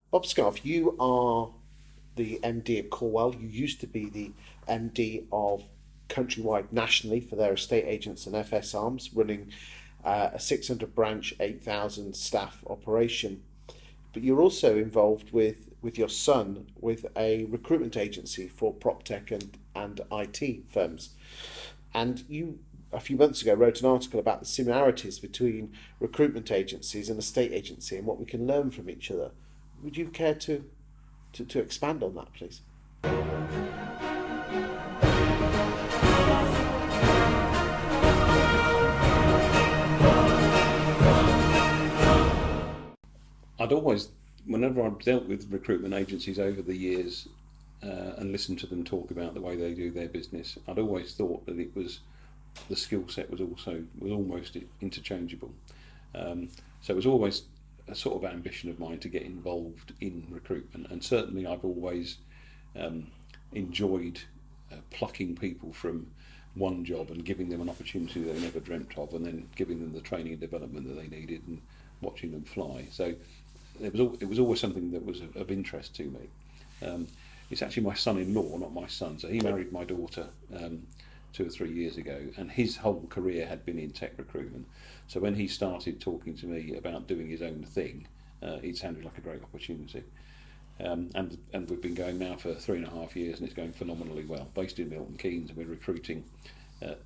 Bob Scarff, you are the MD of Callwell. You used to be the MD of Countrywide nationally for their estate agents and FS arms, running a 600 branch, 8,000 staff operation. But you're also involved with your son with a recruitment agency for prop tech and IT firms. And you, a few months ago, wrote an article about the similarities between recruitment agencies and estate agency and what we can learn from each other. Would you care to expand on that, please? I'd always, whenever I've dealt with recruitment agencies over the years and listened to them talk about the way they do their business, I'd always thought that it was the skill set was almost interchangeable. So it was always a sort of ambition of mine to get involved in recruitment, and certainly I've always enjoyed plucking people from one job and giving them an opportunity they never dreamt of, and then giving them the training and development that they needed and watching them fly. So it was always something that was of interest to me. It's actually my son-in-law, not my son. So he married my daughter 2 or 3 years ago, and his whole career had been in tech recruitment. So when he started talking to me about doing his own thing, it sounded like a great opportunity. And we've been going now for 3.5 years, and it's going phenomenally well. Based in Milton Keynes, and we're recruiting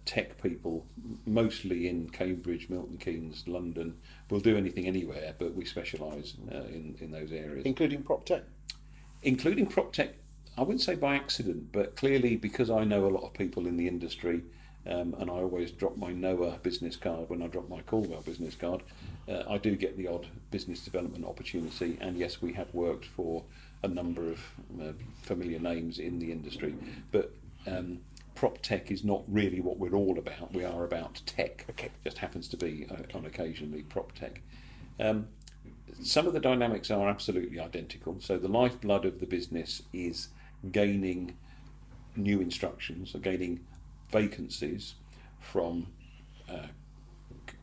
tech people, mostly in Cambridge, Milton Keynes, London. We'll do anything anywhere, but we specialise in those areas. Including prop tech? Including prop tech, I wouldn't say by accident, but clearly because I know a lot of people in the industry, and I always drop my Noah business card when I drop my Callwell business card. I do get the odd business development opportunity, and yes, we have worked for a number of familiar names in the industry, but prop tech is not really what we're all about. We are about tech. Okay. Just happens to be on occasionally prop tech. Some of the dynamics are absolutely identical. So the lifeblood of the business is gaining new instructions, or gaining vacancies from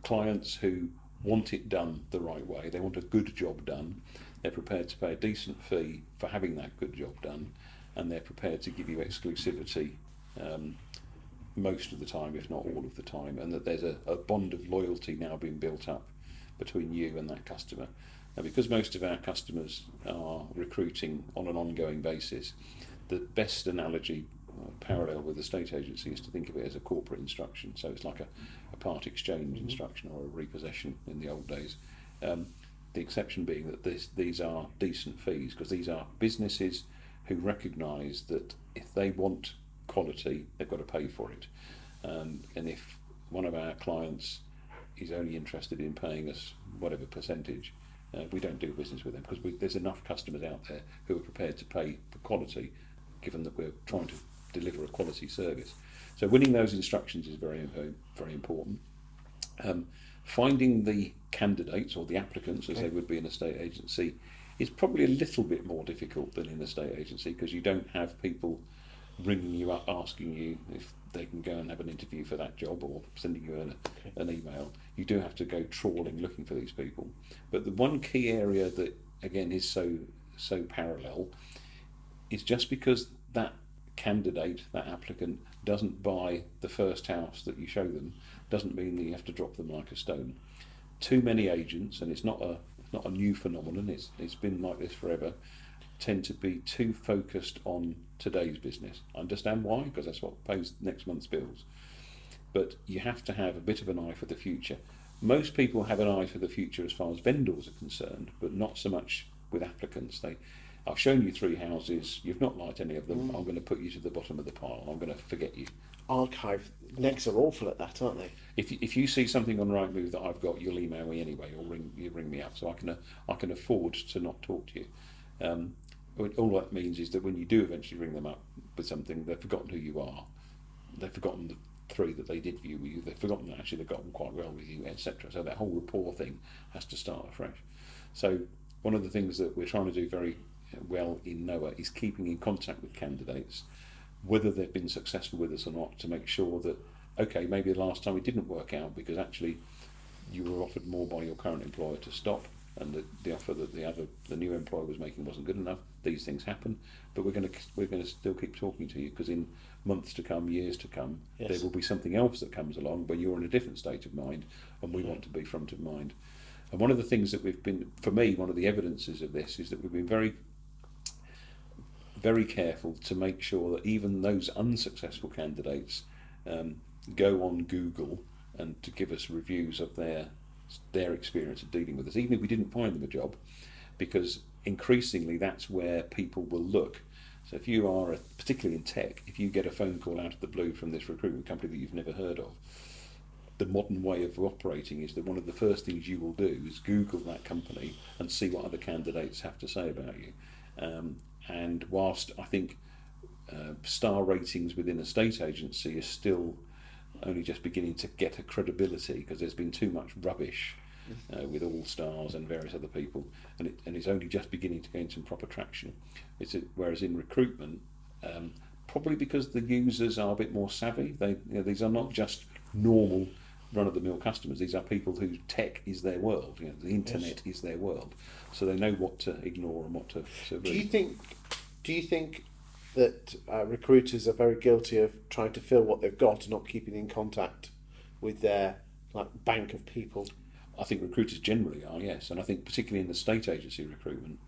clients who want it done the right way. They want a good job done. They're prepared to pay a decent fee for having that good job done, and they're prepared to give you exclusivity most of the time, if not all of the time, and that there's a bond of loyalty now being built up between you and that customer. Now, because most of our customers are recruiting on an ongoing basis, the best analogy, parallel with the estate agency, is to think of it as a corporate instruction. So it's like a part exchange instruction, or a repossession in the old days. The exception being that these are decent fees, because these are businesses who recognise that if they want quality, they've got to pay for it. And if one of our clients is only interested in paying us whatever percentage, we don't do business with them, because there's enough customers out there who are prepared to pay for quality, given that we're trying to deliver a quality service. So winning those instructions is very, very, very important. Finding the candidates, or the applicants, as they would be in a estate agency, is probably a little bit more difficult than in a estate agency, because you don't have people ringing you up asking you if they can go and have an interview for that job, or sending you an email. You do have to go trawling looking for these people. But the one key area that, again, is so parallel is just because that candidate, that applicant, doesn't buy the first house that you show them, doesn't mean that you have to drop them like a stone. Too many agents, and it's not a new phenomenon, it's been like this forever, tend to be too focused on today's business. I understand why, because that's what pays next month's bills. But you have to have a bit of an eye for the future. Most people have an eye for the future as far as vendors are concerned, but not so much with applicants. I've shown you 3 houses, you've not liked any of them, I'm going to put you to the bottom of the pile, I'm going to forget you. Archive negs are awful at that, aren't they? If you see something on Rightmove that I've got, you'll email me anyway, or you ring me up, so I can afford to not talk to you. All that means is that when you do eventually ring them up with something, they've forgotten who you are, they've forgotten the 3 that they did view with you, they've forgotten that actually they've got on quite well with you, etc. So that whole rapport thing has to start afresh. So one of the things that we're trying to do very well in Noah is keeping in contact with candidates, whether they've been successful with us or not, to make sure that, okay, maybe the last time it didn't work out because actually you were offered more by your current employer to stop, and the offer that the new employer was making wasn't good enough. These things happen, but we're going to still keep talking to you, because in months to come, years to come, Yes. there will be something else that comes along where you're in a different state of mind, and we want to be front of mind. And one of the things that we've been, for me, one of the evidences of this is that we've been very, very careful to make sure that even those unsuccessful candidates go on Google and to give us reviews of their experience of dealing with us, even if we didn't find them a job, because increasingly that's where people will look. So if you are, particularly in tech, if you get a phone call out of the blue from this recruitment company that you've never heard of, the modern way of operating is that one of the first things you will do is Google that company and see what other candidates have to say about you. And whilst I think star ratings within a estate agency is still only just beginning to get a credibility, because there's been too much rubbish with All Stars and various other people, and it's only just beginning to gain some proper traction. Whereas in recruitment, probably because the users are a bit more savvy, these are not just normal run-of-the-mill customers. These are people whose tech is their world. The internet is their world, so they know what to ignore and what to read. Do you think that recruiters are very guilty of trying to fill what they've got and not keeping in contact with their bank of people? I think recruiters generally are, yes, and I think particularly in the estate agency recruitment,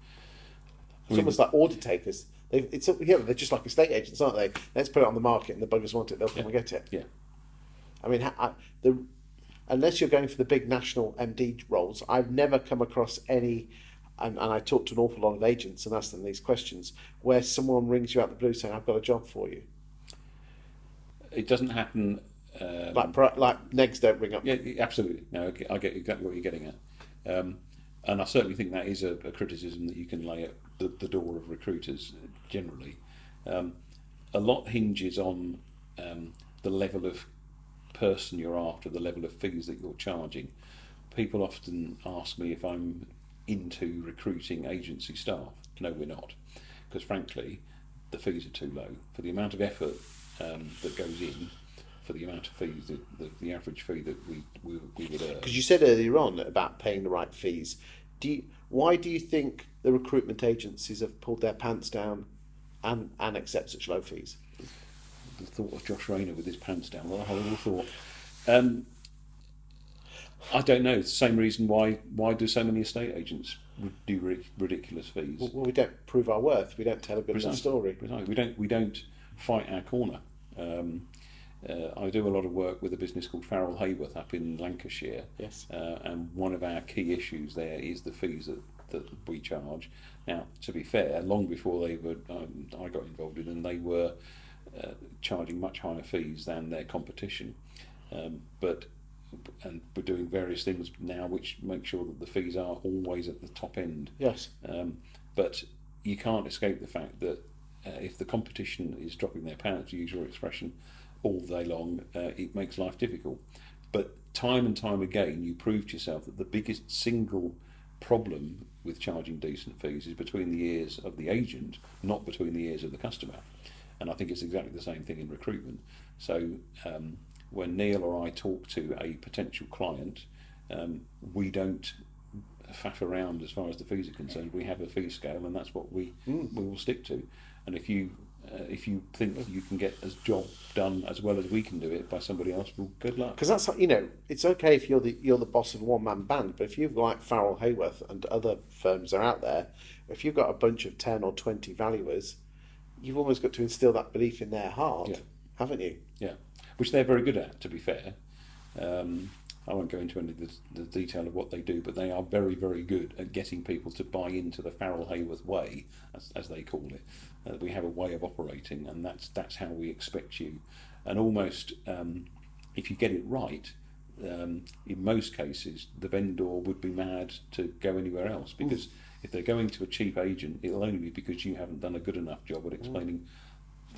It's almost like order takers. They're just like estate agents, aren't they? Let's put it on the market, and the buggers want it, they'll come and get it. Yeah. I mean, unless you're going for the big national MD roles, I've never come across any, and I talk to an awful lot of agents and ask them these questions, where someone rings you out the blue saying, "I've got a job for you." It doesn't happen. Like negs don't ring up. Yeah, absolutely. No, I get exactly what you're getting at, and I certainly think that is a criticism that you can lay at the door of recruiters generally. A lot hinges on the level of person you're after, the level of fees that you're charging. People often ask me if I'm into recruiting agency staff. No, we're not, because frankly, the fees are too low for the amount of effort that goes in. For the amount of fees, the average fee that we would earn. Because you said earlier on about paying the right fees. Why do you think the recruitment agencies have pulled their pants down and accept such low fees? The thought of Josh Rayner with his pants down, what a horrible thought. I don't know. It's the same reason why do so many estate agents do ridiculous fees? Well, we don't prove our worth. We don't tell a good enough story. Precisely. We don't fight our corner. I do a lot of work with a business called Farrell Hayworth up in Lancashire. Yes. And one of our key issues there is the fees that we charge. Now, to be fair, long before I got involved in them, they were charging much higher fees than their competition. And we're doing various things now which make sure that the fees are always at the top end. Yes. But you can't escape the fact that if the competition is dropping their pants, to use your expression, all day long, it makes life difficult. But time and time again, you prove to yourself that the biggest single problem with charging decent fees is between the ears of the agent, not between the ears of the customer. And I think it's exactly the same thing in recruitment. So when Neil or I talk to a potential client, we don't faff around as far as the fees are concerned. We have a fee scale, and that's what we will stick to. And if you think you can get a job done as well as we can do it by somebody else, well, good luck. Because that's, it's okay if you're the boss of a one-man band, but if you've like Farrell Hayworth and other firms are out there, if you've got a bunch of 10 or 20 valuers, you've almost got to instill that belief in their heart, haven't you? Yeah, which they're very good at, to be fair. I won't go into any of the detail of what they do, but they are very, very good at getting people to buy into the Farrell Hayworth way, as they call it. We have a way of operating, and that's how we expect you. And almost, if you get it right, in most cases, the vendor would be mad to go anywhere else, because if they're going to a cheap agent, it'll only be because you haven't done a good enough job at explaining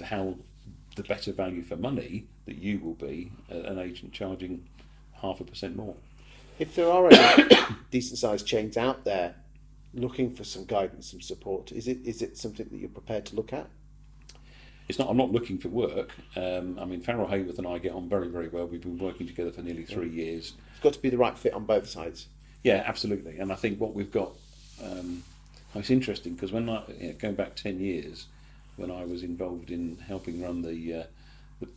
how the better value for money that you will be an agent charging 0.5% more. If there are any decent sized chains out there looking for some guidance, some support, is it something that you're prepared to look at? It's not. I'm not looking for work. Farrell Hayworth and I get on very, very well. We've been working together for nearly 3 years. It's got to be the right fit on both sides. Yeah, absolutely. And I think what we've got, it's interesting because when going back 10 years, when I was involved in helping run the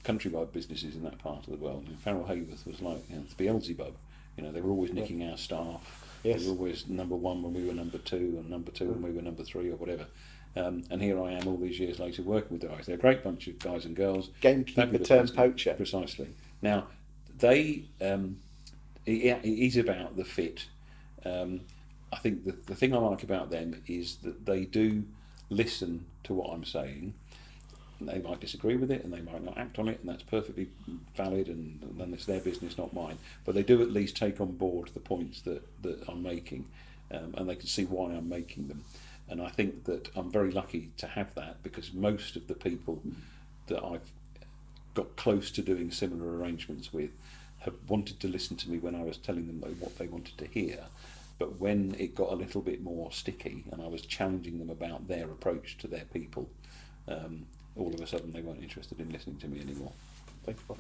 Countrywide businesses in that part of the world, Farrell Hayworth was like the Beelzebub. They were always nicking our staff. Yes. They were always number one when we were number two, and number two when we were number three, or whatever. And here I am all these years later working with the guys. They're a great bunch of guys and girls. Gamekeeper Fabulous turned business. poacher. Precisely. Now, they it is about the fit. I think the thing I like about them is that they do listen to what I'm saying. They might disagree with it and they might not act on it, and that's perfectly valid, and then it's their business, not mine. But they do at least take on board the points that I'm making, and they can see why I'm making them. And I think that I'm very lucky to have that, because most of the people that I've got close to doing similar arrangements with have wanted to listen to me when I was telling them what they wanted to hear. But when it got a little bit more sticky and I was challenging them about their approach to their people, all of a sudden they weren't interested in listening to me anymore. Thanks, Bob.